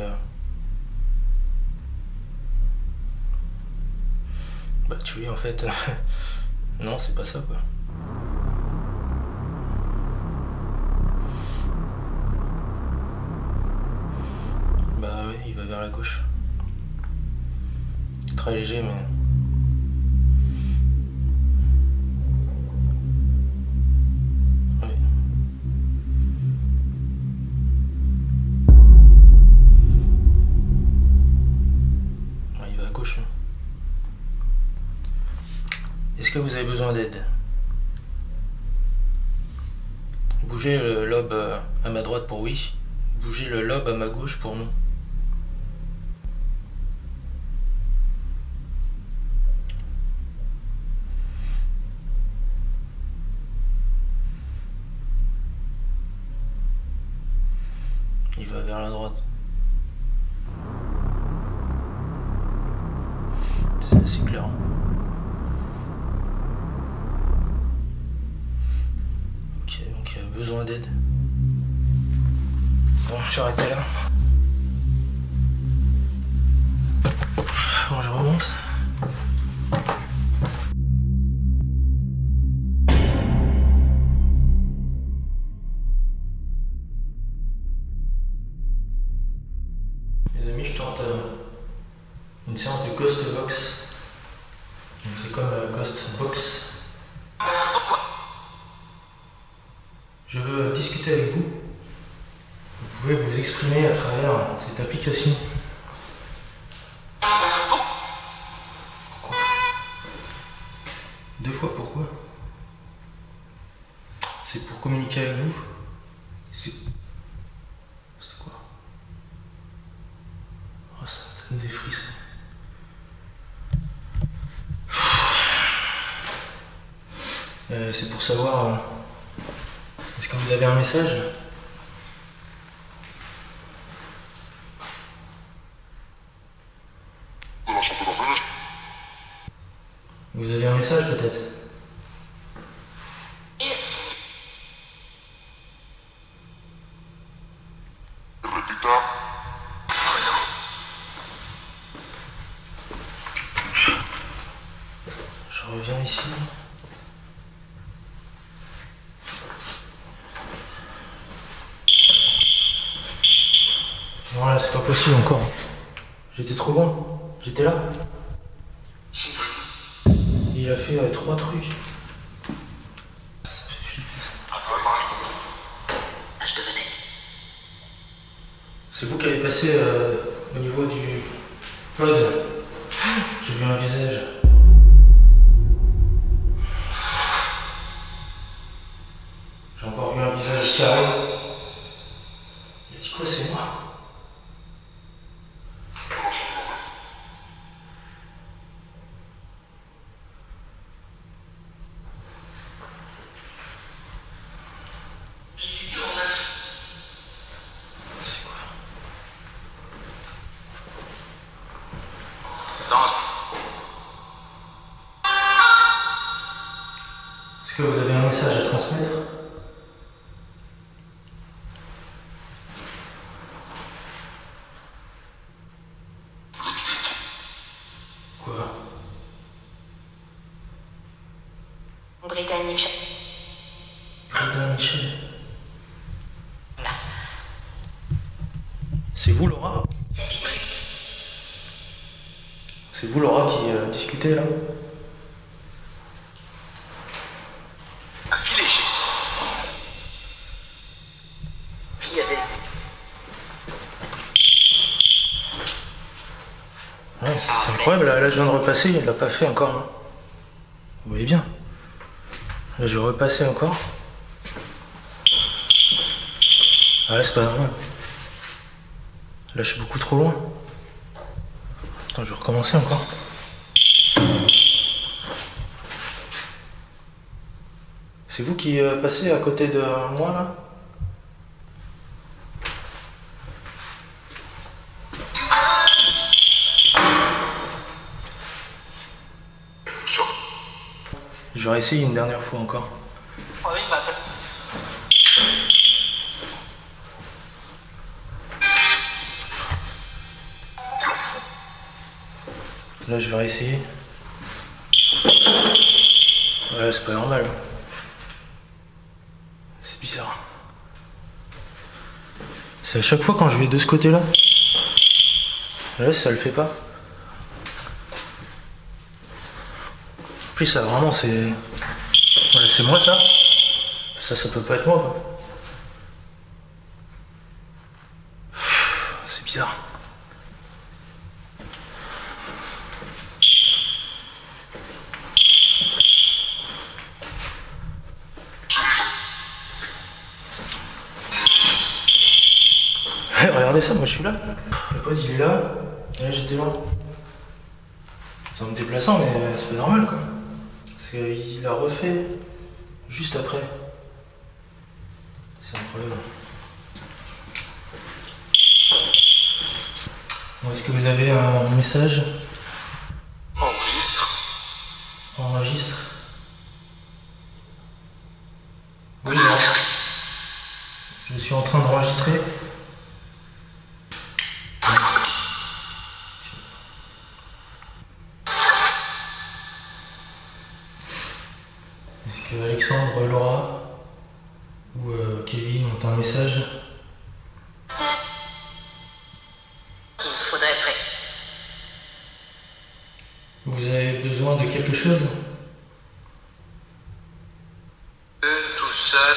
bah tuer en fait, non c'est pas ça quoi. Bah ouais, il va vers la gauche. Très léger mais... Oui. Ouais, il va à gauche. Hein. Est-ce que vous avez besoin d'aide? Bougez le lobe à ma droite pour oui. Bougez le lobe à ma gauche pour non. Il va vers la droite. clair. Ok, donc il y a besoin d'aide. Bon, je vais arrêter là. Bon, je remonte. Les amis, je tente une séance de Ghost Box. Donc c'est comme Ghost Box. Je veux discuter avec vous. Vous pouvez vous exprimer à travers cette application. Pourquoi ? 2 fois pourquoi ? C'est pour communiquer avec vous. C'était quoi ? Oh, ça me donne des frissons. C'est pour savoir, est-ce que vous avez un message ? Vous avez un message peut-être ? Je reviens ici. Non là c'est pas possible encore. J'étais trop loin. J'étais là. Il a fait 3 trucs. Ça fait flipper ça. C'est vous qui avez passé au niveau du pod. J'ai vu un visage. J'ai encore vu un visage carré. Il a dit quoi, c'est moi? C'est quoi? Est-ce que vous avez un message à transmettre? Quoi? Britannique. Brida Michel. C'est vous Laura? C'est vous Laura qui discutez là? Un filet chez. Il y avait. Ouais, c'est incroyable, là je viens de repasser, il l'a pas fait encore. Hein. Vous voyez bien. Là je vais repasser encore. Ah ouais, c'est pas normal. Là je suis beaucoup trop loin. Attends, je vais recommencer encore. C'est vous qui passez à côté de moi là? Je vais essayer une dernière fois encore. Là je vais réessayer. Ouais, c'est pas normal. C'est bizarre. C'est à chaque fois quand je vais de ce côté-là. Là, ça le fait pas. En plus, ça vraiment, c'est. Voilà, c'est moi ça. Ça peut pas être moi quoi. C'est bizarre. Regardez ça, moi je suis là. Le pote il est là, et là j'étais là. C'est en me déplaçant, mais c'est pas normal quoi. Parce qu'il a refait juste après. C'est incroyable. Bon, est-ce que vous avez un message? Enregistre. Enregistre. Oui, non. Je suis en train d'enregistrer. Est-ce que Alexandre, Laura ou Kevin ont un message? Il faudrait prêt. Vous avez besoin de quelque chose? Tout seul.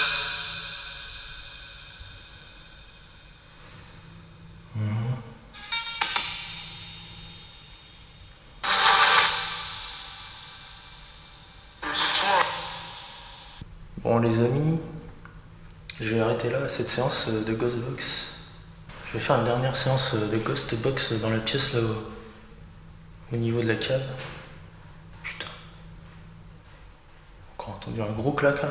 Bon les amis, je vais arrêter là cette séance de Ghostbox. Je vais faire une dernière séance de Ghostbox dans la pièce là au niveau de la cave. Putain. Encore entendu un gros claque là.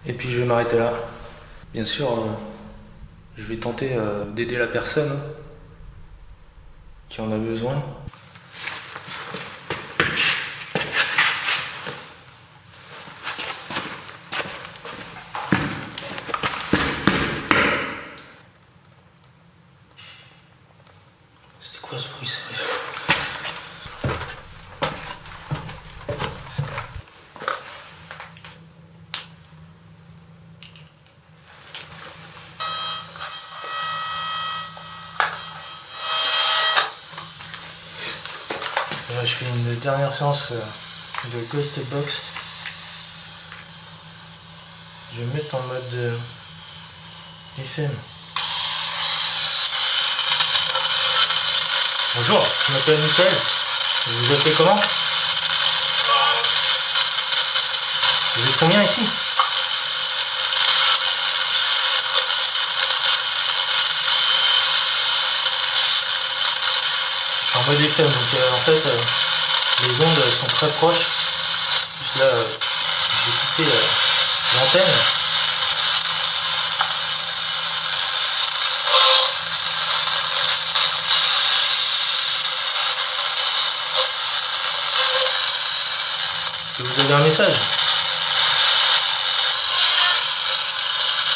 Et puis je vais m'arrêter là. Bien sûr, je vais tenter d'aider la personne qui en a besoin. C'était quoi ce bruit? Là, je fais une dernière séance de Ghostbox. Je vais me mettre en mode FM. Bonjour, je m'appelle Michael. Vous vous appelez comment? Vous êtes combien ici? Je suis en mode FM, donc en fait les ondes sont très proches. Juste là, j'ai coupé l'antenne. Est-ce que vous avez un message?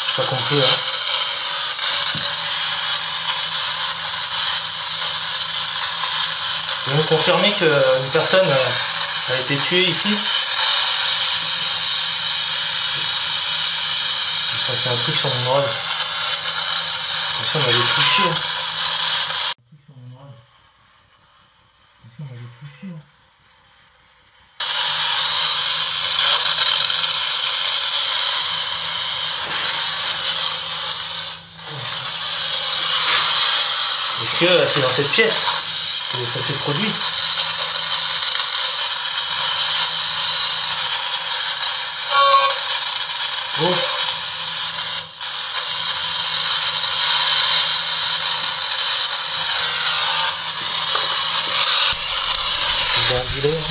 J'ai pas compris là. Vous me confirmez qu'une personne a été tuée ici? J'ai senti un truc sur mon oreille. Comme si on m'avait touché. Est-ce que c'est dans cette pièce que ça s'est produit? Oh. Bon, gilet, hein.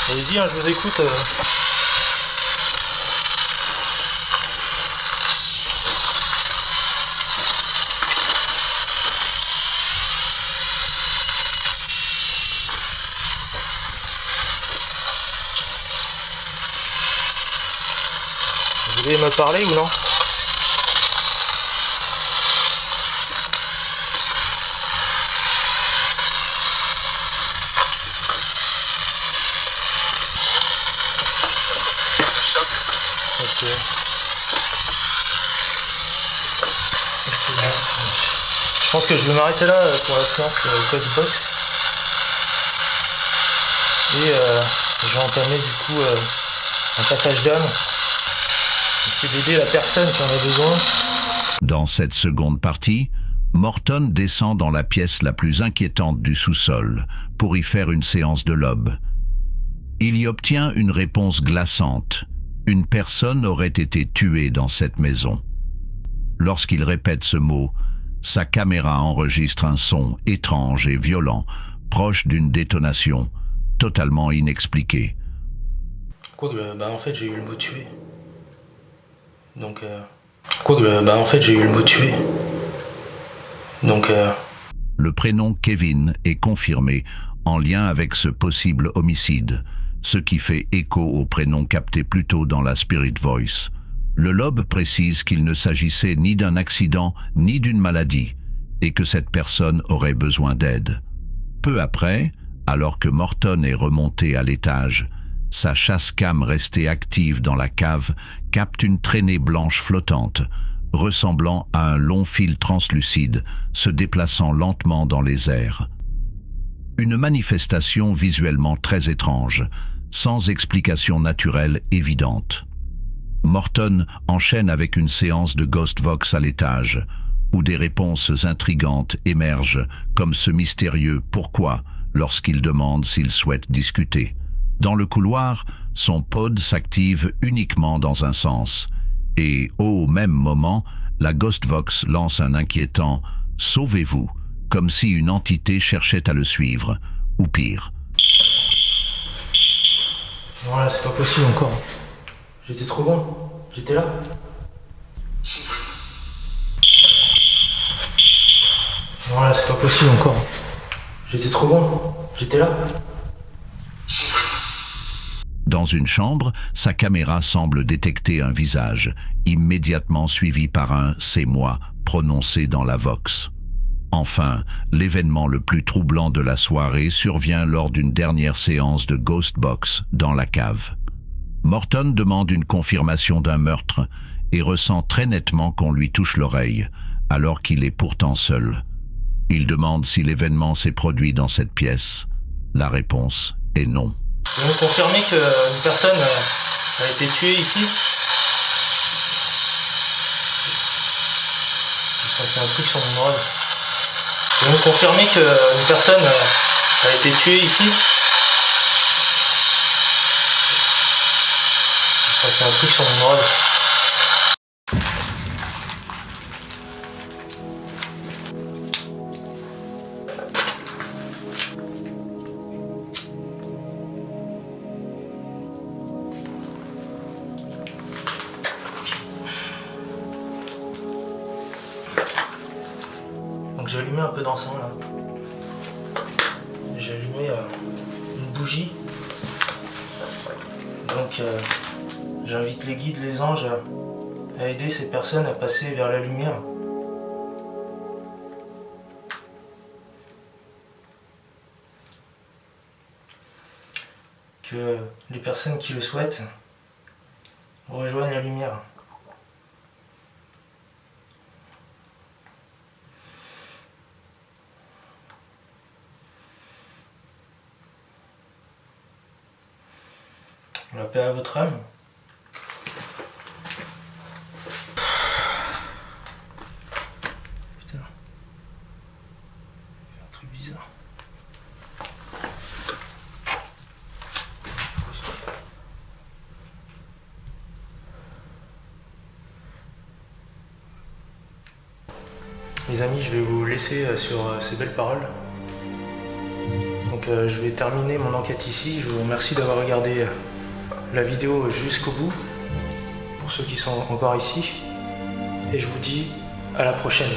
Allez-y, hein, je vous écoute. Vous voulez me parler ou non? Ok. Je pense que je vais m'arrêter là pour la séance Ghostbox. Et je vais entamer du coup un passage d'âme. Essayer d'aider la personne qui en a besoin. Dans cette seconde partie, Morton descend dans la pièce la plus inquiétante du sous-sol pour y faire une séance de lobe. Il y obtient une réponse glaçante. Une personne aurait été tuée dans cette maison. Lorsqu'il répète ce mot, sa caméra enregistre un son étrange et violent, proche d'une détonation, totalement inexpliquée. Quoique, en fait, j'ai eu le mot tué. Donc, Quoique, en fait, j'ai eu le mot tuer. Donc, Le prénom Kevin est confirmé en lien avec ce possible homicide, ce qui fait écho au prénom capté plus tôt dans la Spirit Voice. Le LOB précise qu'il ne s'agissait ni d'un accident ni d'une maladie, et que cette personne aurait besoin d'aide. Peu après, alors que Morton est remonté à l'étage, sa chasse-cam restée active dans la cave capte une traînée blanche flottante, ressemblant à un long fil translucide se déplaçant lentement dans les airs. Une manifestation visuellement très étrange, sans explication naturelle évidente. Morton enchaîne avec une séance de Ghost Vox à l'étage, où des réponses intrigantes émergent, comme ce mystérieux « pourquoi » lorsqu'il demande s'il souhaite discuter. Dans le couloir, son pod s'active uniquement dans un sens, et au même moment, la Ghost Vox lance un inquiétant « Sauvez-vous », comme si une entité cherchait à le suivre, ou pire. voilà, c'est pas possible encore. J'étais trop bon. J'étais là. Voilà, c'est pas possible encore. J'étais trop bon. J'étais là. Dans une chambre, sa caméra semble détecter un visage, immédiatement suivi par un « c'est moi » prononcé dans la Vox. Enfin, l'événement le plus troublant de la soirée survient lors d'une dernière séance de Ghost Box dans la cave. Morton demande une confirmation d'un meurtre et ressent très nettement qu'on lui touche l'oreille, alors qu'il est pourtant seul. Il demande si l'événement s'est produit dans cette pièce. La réponse est non. Vous me confirmez qu'une personne a été tuée ici? J'ai senti un truc sur mon oreille. Vous me confirmez qu'une personne a été tuée ici? J'ai senti un truc sur mon oreille. Donc j'ai allumé un peu d'encens là. J'ai allumé une bougie. Donc j'invite les guides, les anges à aider ces personnes à passer vers la lumière. Que les personnes qui le souhaitent rejoignent la lumière. La paix à votre âme. Putain. Il y a un truc bizarre. Les amis, je vais vous laisser sur ces belles paroles. Donc je vais terminer mon enquête ici. Je vous remercie d'avoir regardé la vidéo jusqu'au bout, pour ceux qui sont encore ici, et je vous dis à la prochaine.